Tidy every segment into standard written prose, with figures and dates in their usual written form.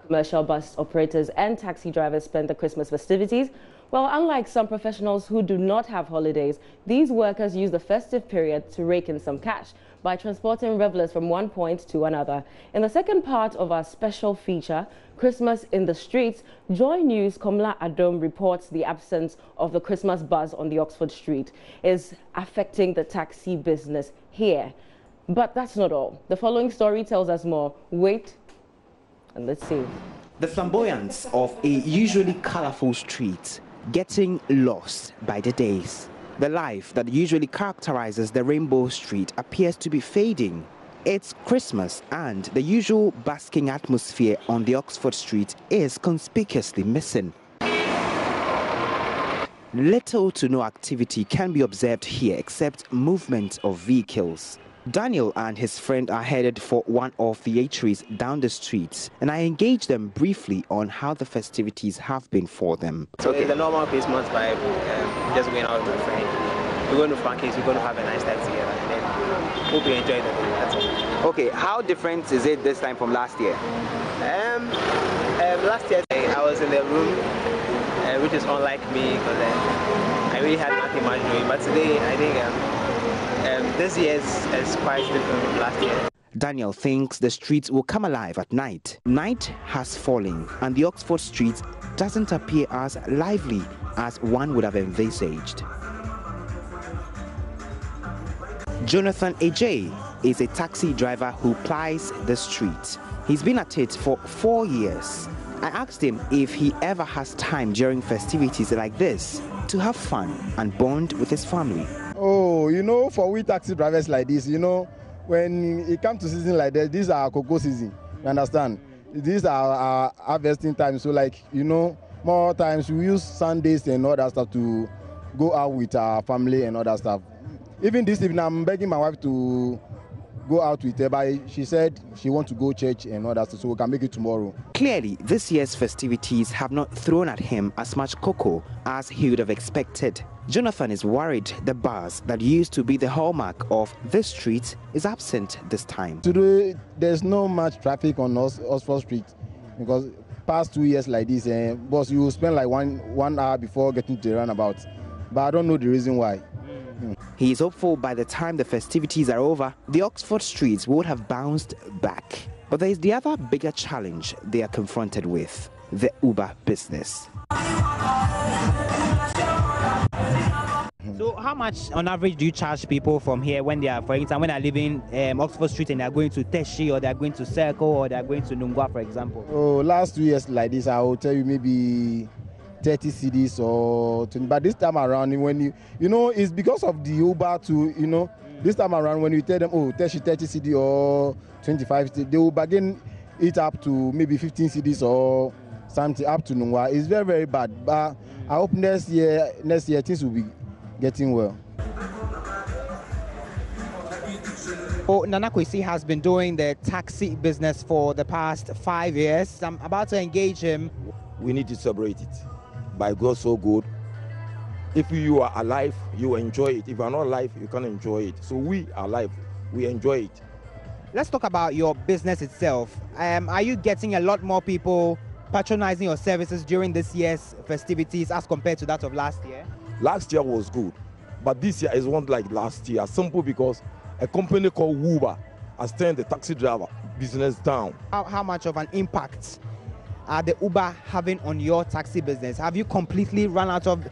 Commercial bus operators and taxi drivers spend the Christmas festivities. Well, unlike some professionals who do not have holidays, these workers use the festive period to rake in some cash by transporting revelers from one point to another. In the second part of our special feature, Christmas in the Streets, JoyNews Komla Adom reports the absence of the Christmas buzz on the Oxford Street is affecting the taxi business here. But that's not all. The following story tells us more. Wait and let's see. The flamboyance of a usually colorful street getting lost by the days. The life that usually characterizes the Rainbow Street appears to be fading. It's Christmas and the usual basking atmosphere on the Oxford Street is conspicuously missing. Little to no activity can be observed here except movement of vehicles. Daniel and his friend are headed for one of the eateries down the street, and I engaged them briefly on how the festivities have been for them. So okay, the normal Christmas vibe, just going out with my friend. We're going to Frankie's, we're going to have a nice time together, and then hope you enjoy the day. That's all. Okay, how different is it this time from last year? Last year I was in the room, which is unlike me because I really had nothing much doing. But today I think this year is quite different from last year. Daniel thinks the streets will come alive at night. Night has fallen and the Oxford Street doesn't appear as lively as one would have envisaged. Jonathan AJ is a taxi driver who plies the street. He's been at it for 4 years. I asked him if he ever has time during festivities like this to have fun and bond with his family. Oh, you know, for we taxi drivers like this, you know, when it comes to season like this, these are cocoa season, you understand? These are our harvesting times, so like, you know, more times we use Sundays and all that stuff to go out with our family and all that stuff. Even this evening, I'm begging my wife to go out with her, but she said she wants to go church and all that stuff, so we can make it tomorrow. Clearly, this year's festivities have not thrown at him as much cocoa as he would have expected. Jonathan is worried the buzz that used to be the hallmark of this street is absent this time. Today, there's no much traffic on Oxford Street because past 2 years like this, boss, you spend like one hour before getting to the roundabout, but I don't know the reason why. He is hopeful by the time the festivities are over, the Oxford streets would have bounced back. But there is the other bigger challenge they are confronted with, the Uber business. So how much on average do you charge people from here when they are, for example, when they are leaving Oxford Street and they are going to Teshi or they are going to Circle or they are going to Nungwa, for example? Oh, last 2 years like this, I will tell you maybe 30 cedis or 20, but this time around, when you know, it's because of the Uber to, you know, this time around when you tell them, oh, 30 cedi or 25 cedi, they will bargain it up to maybe 15 cedis or something up to Nungwa. It's very, very bad, but I hope next year things will be getting well. Oh, Nana Kwesi has been doing the taxi business for the past 5 years. I'm about to engage him. We need to celebrate it. By God so good. If you are alive, you enjoy it. If you are not alive, you can't enjoy it. So we are alive, we enjoy it. Let's talk about your business itself. Are you getting a lot more people patronizing your services during this year's festivities as compared to that of last year? Last year was good, but this year is not like last year. Simple because a company called Uber has turned the taxi driver business down. How much of an impact are the Uber having on your taxi business? Have you completely run out of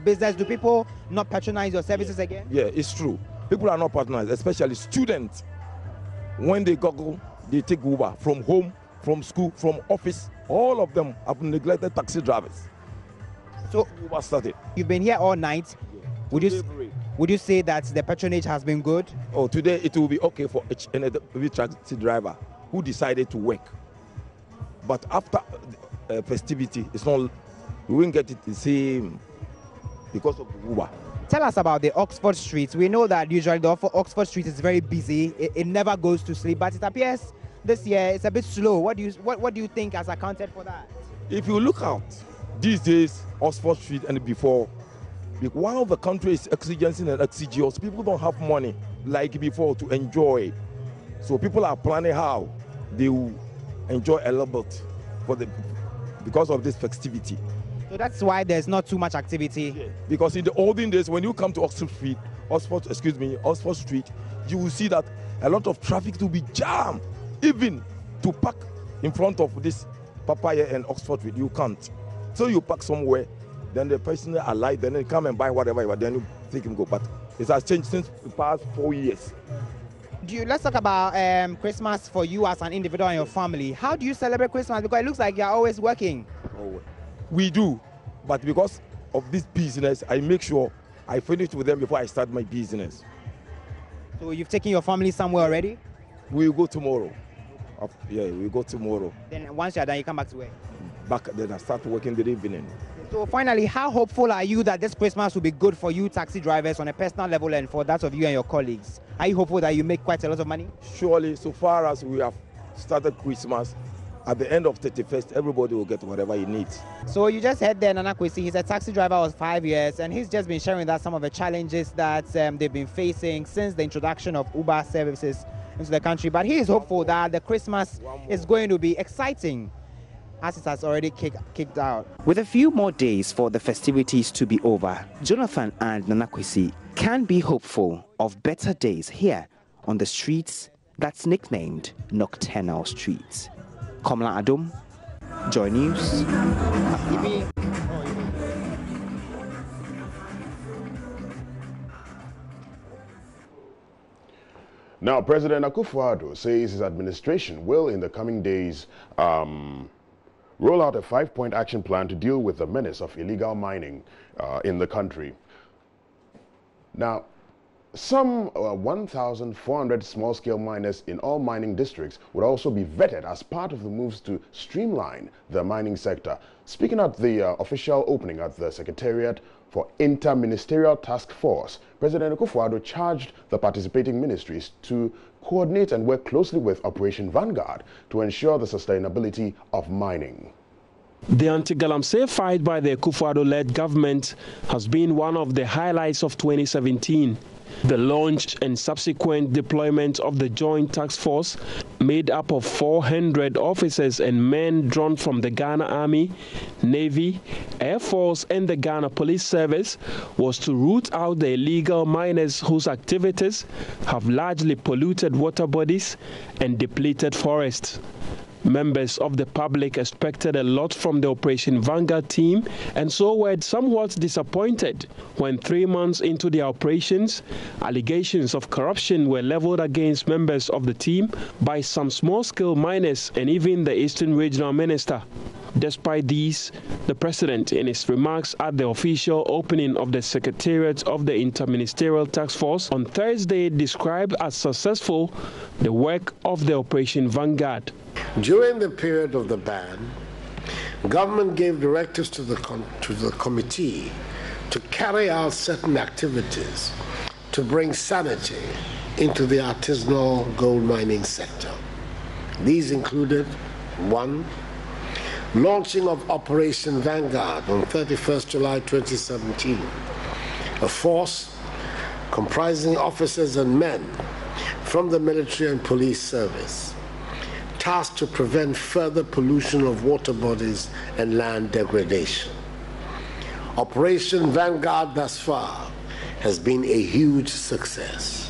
business? Do people not patronize your services again? Yeah, it's true. People are not patronized, especially students. When they go, they take Uber from home, from school, from office. All of them have neglected taxi drivers. So Uber started. You've been here all night. Would you say that the patronage has been good? Oh, today it will be okay for each and every taxi driver who decided to work. But after festivity, it's not, we won't get it the same because of the Uber. Tell us about the Oxford Street. We know that usually the Oxford Street is very busy. It never goes to sleep, but it appears this year it's a bit slow. What do you think has accounted for that? If you look out these days, Oxford Street and before, while the country is exigency and exigeous, people don't have money like before to enjoy. So people are planning how they will enjoy a little bit because of this festivity. So that's why there's not too much activity. Yeah. Because in the olden days, when you come to Oxford Street, you will see that a lot of traffic will be jammed. Even to park in front of this Papaya and Oxford Street, you can't. So you park somewhere, then the person alive, then they come and buy whatever, but then you take him go. But it has changed since the past 4 years. Let's talk about Christmas for you as an individual and your family. How do you celebrate Christmas? Because it looks like you're always working. Oh, we do, but because of this business, I make sure I finish with them before I start my business. So you've taken your family somewhere already? We'll go tomorrow. Yeah, we'll go tomorrow. Then once you're done, you come back to work? Then I start working the evening. So finally, how hopeful are you that this Christmas will be good for you taxi drivers on a personal level and for that of you and your colleagues? Are you hopeful that you make quite a lot of money? Surely, so far as we have started Christmas, at the end of 31st, everybody will get whatever he needs. So you just heard there Nana Kwesi. He's a taxi driver for 5 years, and he's just been sharing with us some of the challenges that they've been facing since the introduction of Uber services into the country. But he is hopeful that the Christmas is going to be exciting, as it has already kicked out. With a few more days for the festivities to be over, Jonathan and Nana Kwesi can be hopeful of better days here on the streets that's nicknamed Nocturnal Streets. Komla Adom, Joy News. Now, President Akufo-Addo says his administration will, in the coming days, roll out a 5-point action plan to deal with the menace of illegal mining in the country. Now, some 1,400 small-scale miners in all mining districts would also be vetted as part of the moves to streamline the mining sector. Speaking at the official opening at the Secretariat for Inter-Ministerial Task Force, President Akufo-Addo charged the participating ministries to coordinate and work closely with Operation Vanguard to ensure the sustainability of mining. The anti-galamsey fight by the Akufo-Addo-led government has been one of the highlights of 2017. The launch and subsequent deployment of the Joint Task Force, made up of 400 officers and men drawn from the Ghana Army, Navy, Air Force and the Ghana Police Service, was to root out the illegal miners whose activities have largely polluted water bodies and depleted forests. Members of the public expected a lot from the Operation Vanguard team and so were somewhat disappointed when 3 months into their operations, allegations of corruption were leveled against members of the team by some small-scale miners and even the Eastern Regional Minister. Despite these, the President, in his remarks at the official opening of the Secretariat of the Inter-Ministerial Task Force on Thursday, described as successful the work of the Operation Vanguard. During the period of the ban, government gave directives to the committee to carry out certain activities to bring sanity into the artisanal gold mining sector. These included 1. Launching of Operation Vanguard on 31st July 2017, a force comprising officers and men from the military and police service, tasked to prevent further pollution of water bodies and land degradation. Operation Vanguard thus far has been a huge success.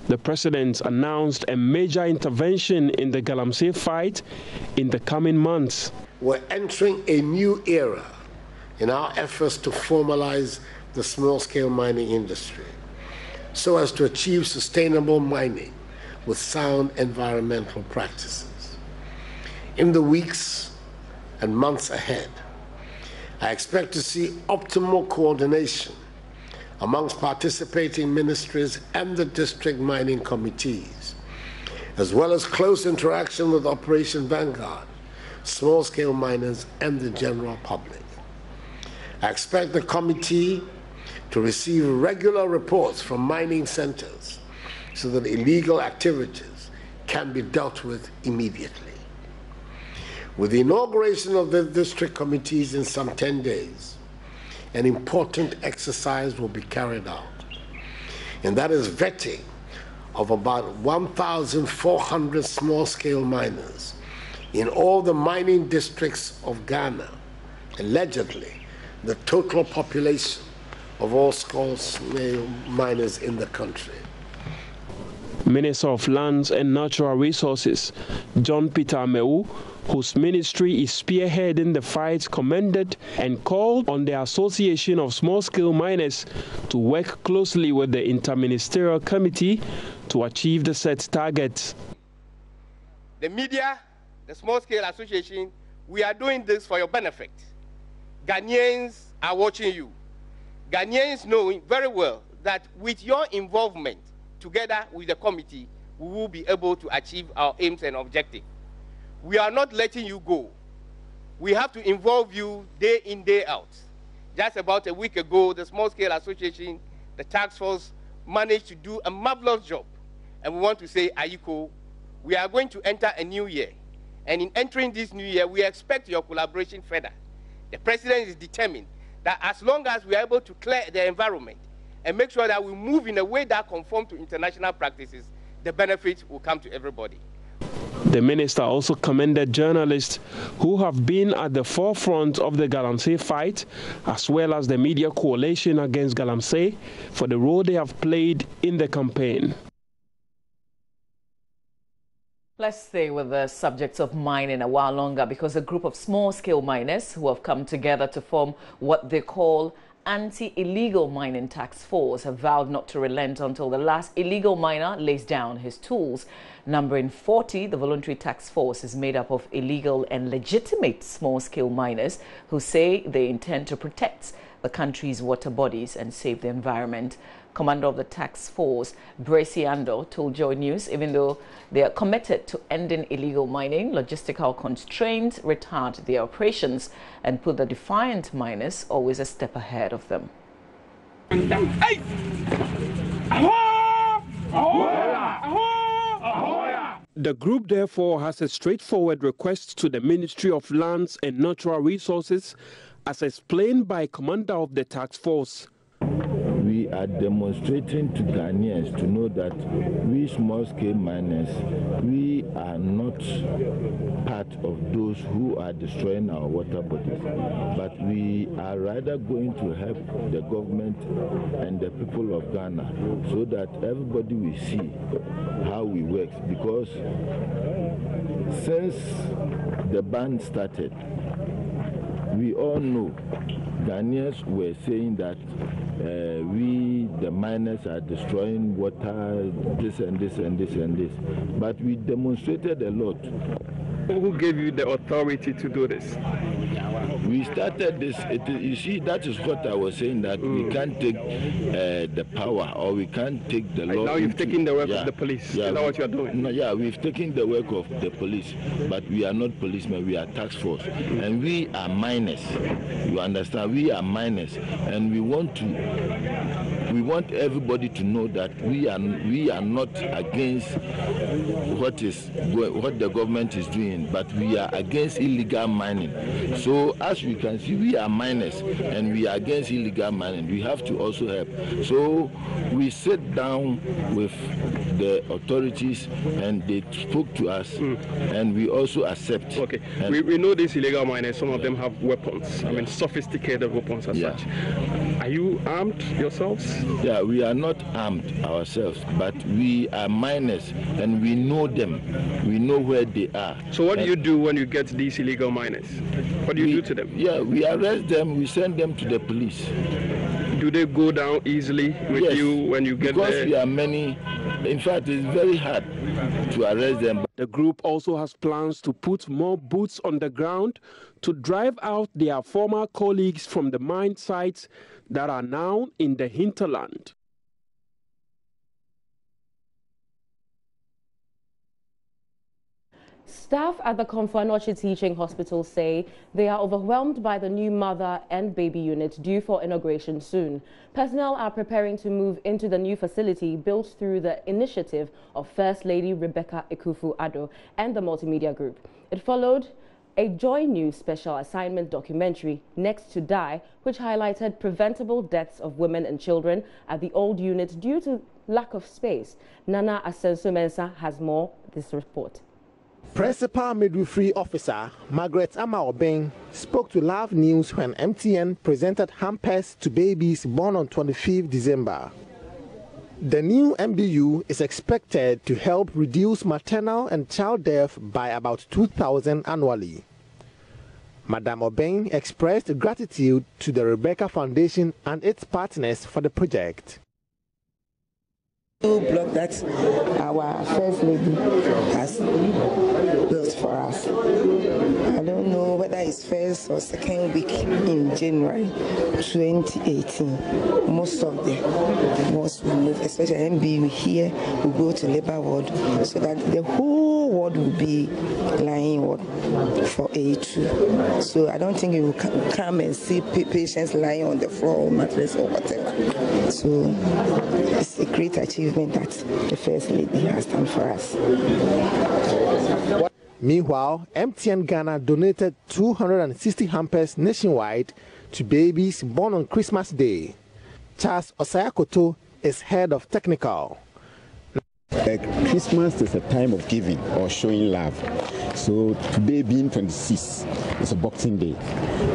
The President announced a major intervention in the galamsey fight in the coming months. We're entering a new era in our efforts to formalize the small-scale mining industry so as to achieve sustainable mining with sound environmental practices. In the weeks and months ahead, I expect to see optimal coordination amongst participating ministries and the district mining committees, as well as close interaction with Operation Vanguard, small-scale miners, and the general public. I expect the committee to receive regular reports from mining centers so that illegal activities can be dealt with immediately. With the inauguration of the district committees in some 10 days, an important exercise will be carried out, and that is vetting of about 1,400 small-scale miners In all the mining districts of Ghana, allegedly, the total population of all small-scale miners in the country. Minister of Lands and Natural Resources, John Peter Amewu, whose ministry is spearheading the fight, commended and called on the Association of Small-Scale Miners to work closely with the Interministerial Committee to achieve the set targets. The media, the Small-Scale Association, we are doing this for your benefit. Ghanaians are watching you. Ghanaians know very well that with your involvement, together with the committee, we will be able to achieve our aims and objectives. We are not letting you go. We have to involve you day in, day out. Just about a week ago, the Small Scale Association, the task force, managed to do a marvelous job. And we want to say, Ayiko, we are going to enter a new year. And in entering this new year, we expect your collaboration further. The president is determined that as long as we are able to clear the environment and make sure that we move in a way that conforms to international practices, the benefits will come to everybody. The minister also commended journalists who have been at the forefront of the galamsey fight, as well as the media coalition against galamsey, for the role they have played in the campaign. Let's stay with the subjects of mining a while longer, because a group of small-scale miners who have come together to form what they call anti-illegal mining task force have vowed not to relent until the last illegal miner lays down his tools. Numbering 40, the voluntary task force is made up of illegal and legitimate small-scale miners who say they intend to protect the country's water bodies and save the environment. Commander of the task force, Bracy Ando, told JoyNews, even though they are committed to ending illegal mining, logistical constraints retard their operations and put the defiant miners always a step ahead of them. The group therefore has a straightforward request to the Ministry of Lands and Natural Resources, as explained by Commander of the task force. We are demonstrating to Ghanaians to know that we small-scale miners, we are not part of those who are destroying our water bodies, but we are rather going to help the government and the people of Ghana so that everybody will see how we work. Because since the ban started, we all know Ghanaians were saying that we, the miners, are destroying water, this and this and this and this. But we demonstrated a lot. Who gave you the authority to do this? We started this, you see, that is what I was saying, that we can't take the power, or we can't take the law. Now you've taken the work of the police. Yeah, is that what you're doing? No, yeah, we've taken the work of the police, but we are not policemen, we are task force. And we are miners, you understand? We are miners, and we want everybody to know that we are not against what the government is doing, but we are against illegal mining. So as we can see, we are miners and we are against illegal mining. We have to also help. So we sit down with the authorities and they spoke to us, and we also accept. Okay, we know these illegal miners, some of them have weapons, I mean sophisticated weapons as such. Are you armed yourselves? Yeah, we are not armed ourselves, but we are miners and we know them. We know where they are. So what do you do when you get these illegal miners? What do you do to them? Yeah, we arrest them, we send them to the police. Do they go down easily with you when you get there? Because we are many. In fact, it's very hard to arrest them. The group also has plans to put more boots on the ground to drive out their former colleagues from the mine sites that are now in the hinterland. Staff at the Komfo-Anokye Teaching Hospital say they are overwhelmed by the new mother and baby unit due for inauguration soon. Personnel are preparing to move into the new facility built through the initiative of First Lady Rebecca Akufo-Addo and the Multimedia Group. It followed a JoyNews special assignment documentary, Next to Die, which highlighted preventable deaths of women and children at the old unit due to lack of space. Nana Asenso-Mensah has more this report. Principal Midwifery Officer Margaret Ama-Obeng spoke to Live News when MTN presented hampers to babies born on 25th December. The new MBU is expected to help reduce maternal and child death by about 2,000 annually. Madam Obeng expressed gratitude to the Rebecca Foundation and its partners for the project. New block that our First Lady has built for us. I don't know whether it's first or second week in January 2018. Most of the wards will move, especially MB here, will go to labor ward, so that the whole ward will be lying ward for A2. So I don't think you will come and see patients lying on the floor or mattress or whatever. So it's a great achievement that the First Lady has done for us. Meanwhile, MTN Ghana donated 260 hampers nationwide to babies born on Christmas Day. Charles Osayakoto is head of technical. Christmas is a time of giving or showing love. So today being 26, it's a Boxing Day.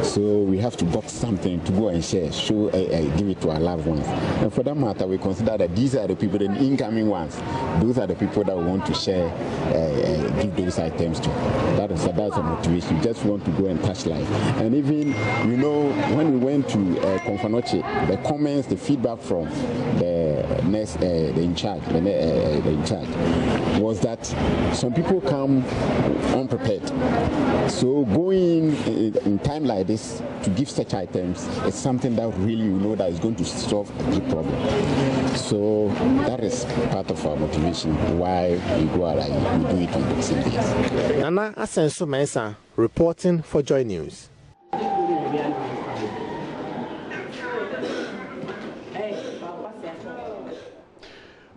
So we have to box something to go and share, give it to our loved ones. And for that matter, we consider that these are the people, the incoming ones. Those are the people that we want to share, give those items to. That's a motivation. We just want to go and touch life. And even, when we went to Konfanoche, the comments, the feedback from the nurse, the in charge was that some people come unprepared. So going in time like this to give such items is something that really that is going to solve a big problem. So that is part of our motivation why we go out and we do it on Boxing Days. Nana Asenso Mensah reporting for JoyNews.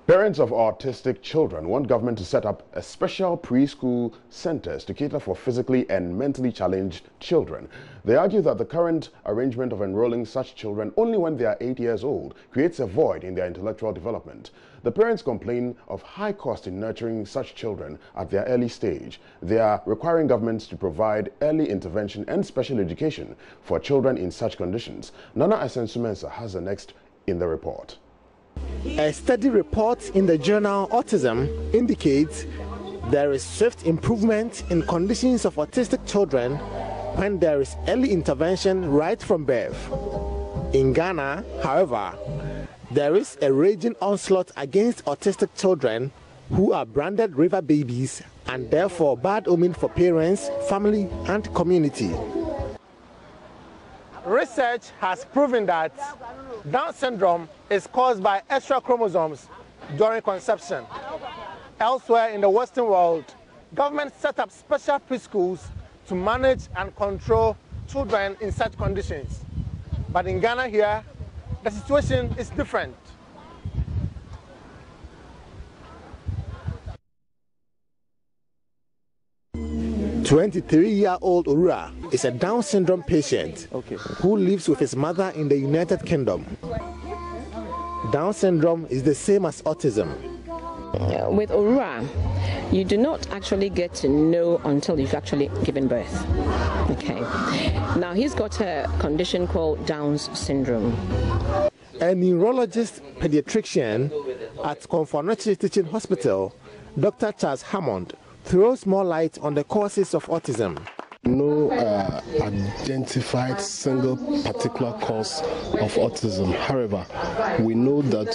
Parents of autistic children want government to set up a special preschool centers to cater for physically and mentally challenged children. They argue that the current arrangement of enrolling such children only when they are 8 years old creates a void in their intellectual development. The parents complain of high cost in nurturing such children at their early stage. They are requiring governments to provide early intervention and special education for children in such conditions. Nana Asensu Mensah has the next in the report. A study report in the journal Autism indicates there is swift improvement in conditions of autistic children when there is early intervention right from birth. In Ghana, however, there is a raging onslaught against autistic children who are branded river babies and therefore bad omen for parents, family, and community. Research has proven that Down syndrome is caused by extra chromosomes during conception. Elsewhere in the Western world, governments set up special preschools to manage and control children in such conditions. But in Ghana here, the situation is different. A 23-year-old Urura is a Down syndrome patient who lives with his mother in the United Kingdom. Down syndrome is the same as autism. With Urura, you do not actually get to know until you've actually given birth. Okay. Now he's got a condition called Down's syndrome. A neurologist pediatrician at Konfanoche Teaching Hospital, Dr. Charles Hammond, throws more light on the causes of autism. No identified single particular cause of autism. However, we know that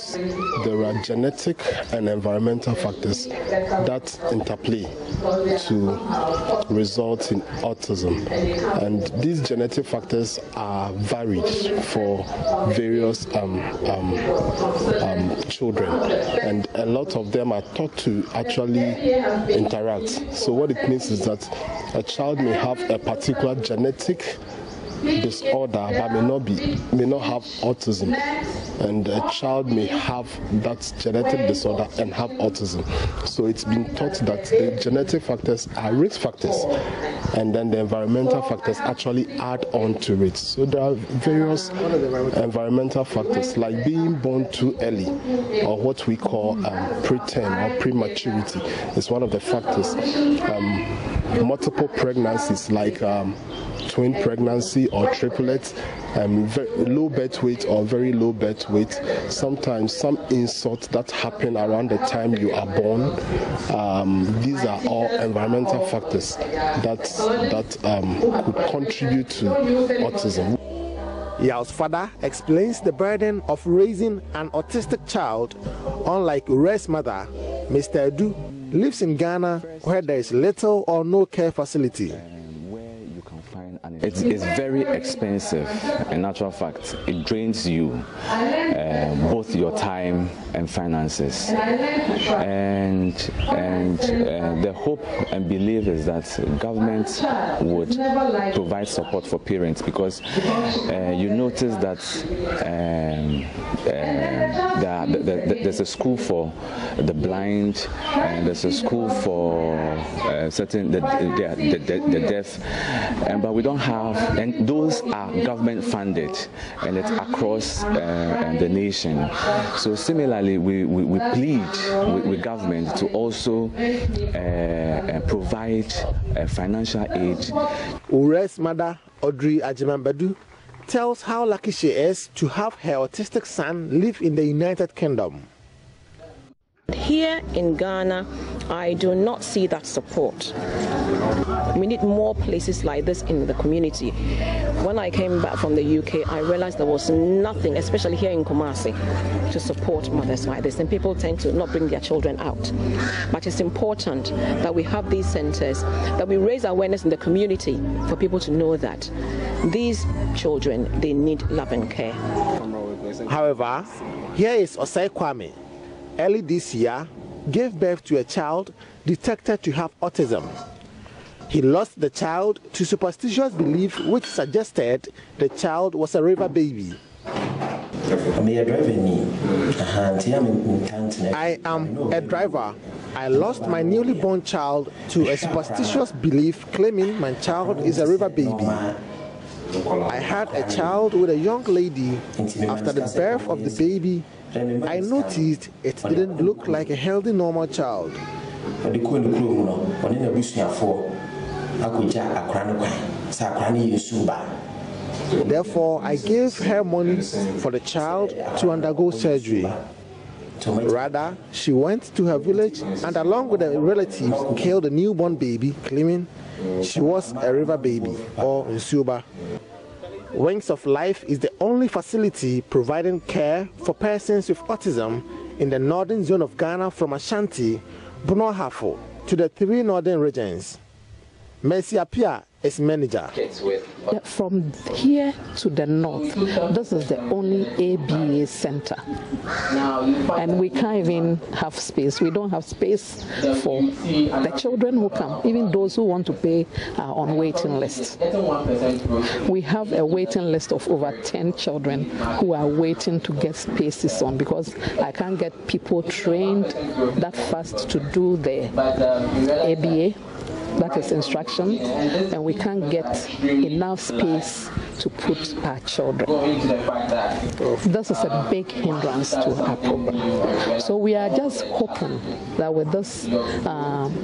there are genetic and environmental factors that interplay to result in autism. And these genetic factors are varied for various children. And a lot of them are thought to actually interact. So what it means is that a child may have a particular genetic disorder but may not have autism, and a child may have that genetic disorder and have autism. So it's been thought that the genetic factors are risk factors, and then the environmental factors actually add on to it. So there are various environmental factors like being born too early, or what we call preterm or prematurity is one of the factors. Multiple pregnancies like twin pregnancy or triplets, low birth weight or very low birth weight, sometimes some insults that happen around the time you are born. These are all environmental factors that could contribute to autism. Yao's father explains the burden of raising an autistic child. Unlike Ura's mother, Mr. Edu lives in Ghana where there is little or no care facility. It's very expensive. In actual fact, it drains you, both your time and finances. And the hope and belief is that government would provide support for parents, because you notice that there's a school for the blind, and there's a school for the deaf, but we don't have, and those are government funded, and it's across the nation. So similarly, we plead with government to also provide financial aid. Ura's mother, Audrey Ajimambadu, tells how lucky she is to have her autistic son live in the United Kingdom. Here in Ghana, I do not see that support. We need more places like this in the community. When I came back from the UK, I realized there was nothing, especially here in Kumasi, to support mothers like this, and people tend to not bring their children out. But it's important that we have these centers, that we raise awareness in the community for people to know that these children, they need love and care. However, here is Osei Kwame. Early this year, gave birth to a child detected to have autism. He lost the child to superstitious belief which suggested the child was a river baby. I am a driver. I lost my newly born child to a superstitious belief claiming my child is a river baby. I had a child with a young lady. After the birth of the baby, I noticed it didn't look like a healthy, normal child. Therefore, I gave her money for the child to undergo surgery. Rather, she went to her village and along with a relative killed a newborn baby, claiming she was a river baby or Nsuba. Wings of Life is the only facility providing care for persons with autism in the northern zone of Ghana from Ashanti, Bunohafo to the 3 northern regions. Mercy Apia is manager. From here to the north, this is the only ABA center. And we can't even have space. We don't have space for the children who come. Even those who want to pay are on waiting list. We have a waiting list of over 10 children who are waiting to get spaces on, because I can't get people trained that fast to do the ABA. That is instruction, and we can't get enough space to put our children. This is a big hindrance to our program. So we are just hoping that with this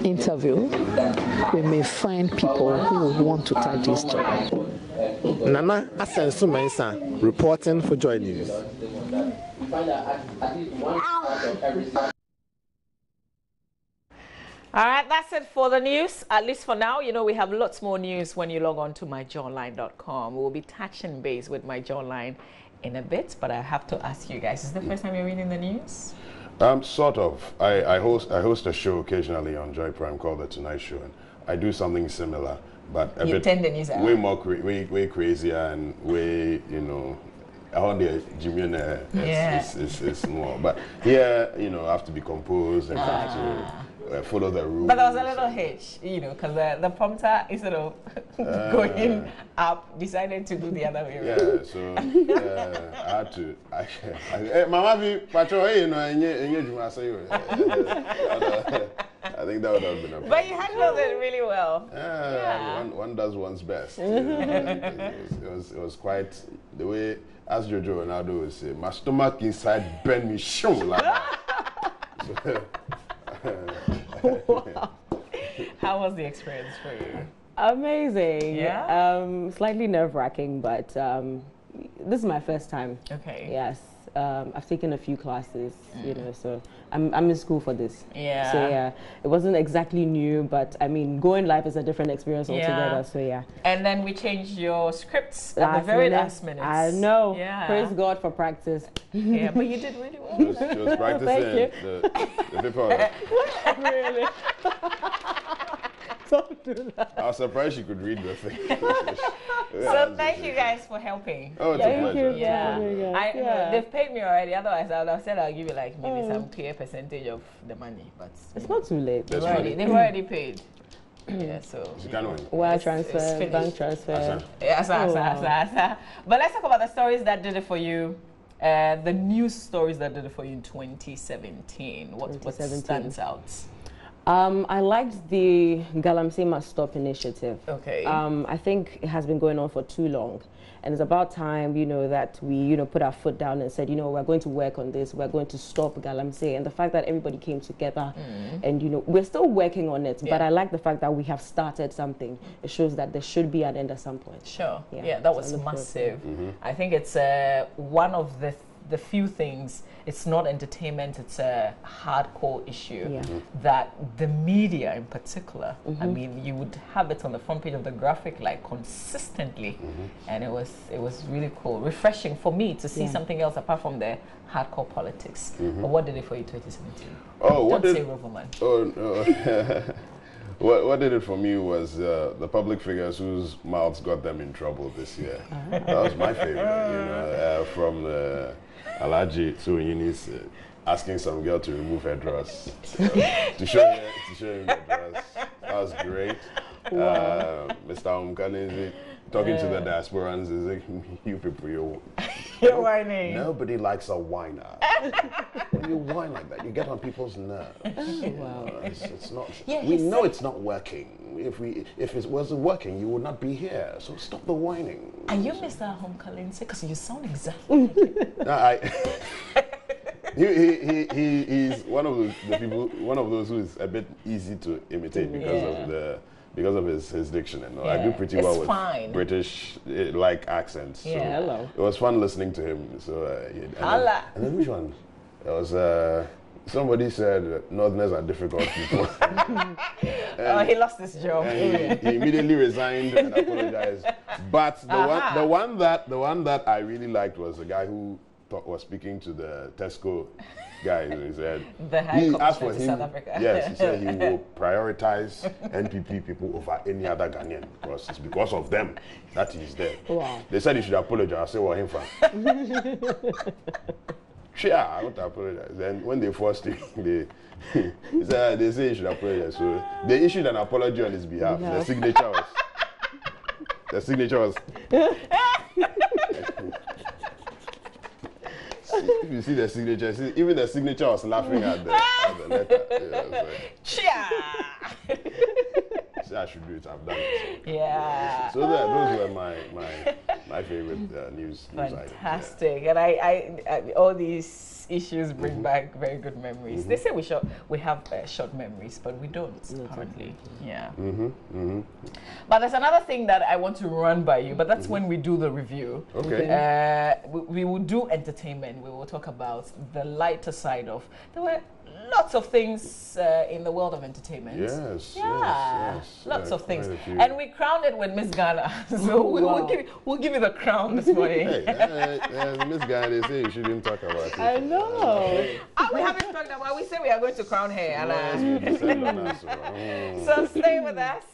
interview, we may find people who want to touch these children. Nana Asensu Mensa, reporting for JoyNews. All right, that's it for the news, at least for now. You know, we have lots more news when you log on to myjoyonline.com. We'll be touching base with MyJoyOnline in a bit, but I have to ask you guys, is this the first time you're reading the news? Sort of. I host a show occasionally on Joy Prime called The Tonight Show, and I do something similar, but a bit way more way crazier and way, you know, on the Jimmy is more. But here, you know, I have to be composed and have to follow the rules. But there was a little hitch, you know, because the prompter, instead of going up, decided to do the other way around. Yeah, so I had to. Mama, patrol, you know, I think that would have been a problem. But you handled it really well. One does one's best. It was quite the way, as Jojo Ronaldo would say, my stomach inside burned me shum like that. Wow. How was the experience for you? Amazing. Yeah. Slightly nerve-wracking, but this is my first time. Okay. Yes. I've taken a few classes, you know, so I'm in school for this. Yeah. So yeah, it wasn't exactly new, but I mean, going live is a different experience altogether. So yeah. And then we changed your scripts at the very last minute. I know. Yeah. Praise God for practice. Yeah, but you did really well. She was practicing the paper. Really? Don't do that. I was surprised she could read the thing. So thank you guys for helping. Oh, it's a pleasure. Yeah. They've paid me already. Otherwise, I would have said I'll give you like maybe some clear percentage of the money. But it's not too late. They've already paid. Yeah, so wire transfer, bank transfer. But let's talk about the stories that did it for you. The news stories that did it for you in 2017. What stands out? I liked the Galamsey Must Stop initiative. Okay. I think it has been going on for too long. And it's about time, you know, that we, you know, put our foot down and said, you know, we're going to work on this. We're going to stop Galamsey. And the fact that everybody came together and, you know, we're still working on it. But I like the fact that we have started something. It shows that there should be an end at some point. Sure. Yeah, that was massive. I think it's one of the few things, it's not entertainment, it's a hardcore issue that the media in particular, I mean, you would have it on the front page of the graphic like consistently, and it was really cool, refreshing for me to see something else apart from the hardcore politics. But what did it for you in 2017? Oh, Don't say Roverman. Oh, no. What did it for me was the public figures whose mouths got them in trouble this year. That was my favorite, you know, from Alaji to Yunis asking some girl to remove her dress to show him the dress. That was great. Wow. Mr. Umkalinzi talking to the diasporans is like, you people, you're whining. Nobody likes a whiner. When you whine like that, you get on people's nerves. Wow. It's not. Yeah, we know it's not working. If it wasn't working, you would not be here. So stop the whining. Are you Mr. Humkalinse? Because you sound exactly like him. He's one of the people. One of those who is a bit easy to imitate because of his diction and all. I do pretty well with British like accents. So hello. It was fun listening to him. So and then which one? It was somebody said Northerners are difficult people. Oh, he lost his job. And he immediately resigned and apologized. But the one that I really liked was the guy who was speaking to the Tesco guy. He said he asked for him. South Africa. Yes, he said he will prioritize NPP people over any other Ghanaian because it's because of them that he's there. Wow. They said he should apologize. I said, well, him for. Yeah, I want to apologize. Then when they forced him, they say he should apologize. So they issued an apology on his behalf. Yeah. The signature was. If you see the signature, even the signature was laughing at the letter. I should do it. I've done it. So. Yeah. So those were my favorite news items. Fantastic. Yeah. And I all these issues bring back very good memories. They say we have short memories, but we don't currently. Yeah. But there's another thing that I want to run by you, but that's when we do the review. Okay. We will do entertainment. We will talk about the lighter side of. There were lots of things in the world of entertainment. Yes. Yeah. Yes. Lots of things. And we crowned it with Miss Ghana. So we'll give you the crown this morning. Miss Ghana, they say you shouldn't talk about it. I know. We haven't talked about. We say we are going to crown her. So stay with us.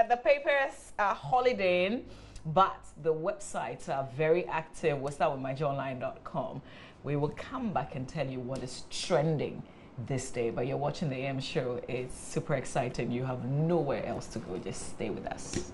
The papers are holidaying. but the websites are very active. We'll start with myjoyonline.com. We will come back and tell you what is trending this day, but you're watching the AM show. It's super exciting. You have nowhere else to go. Just stay with us.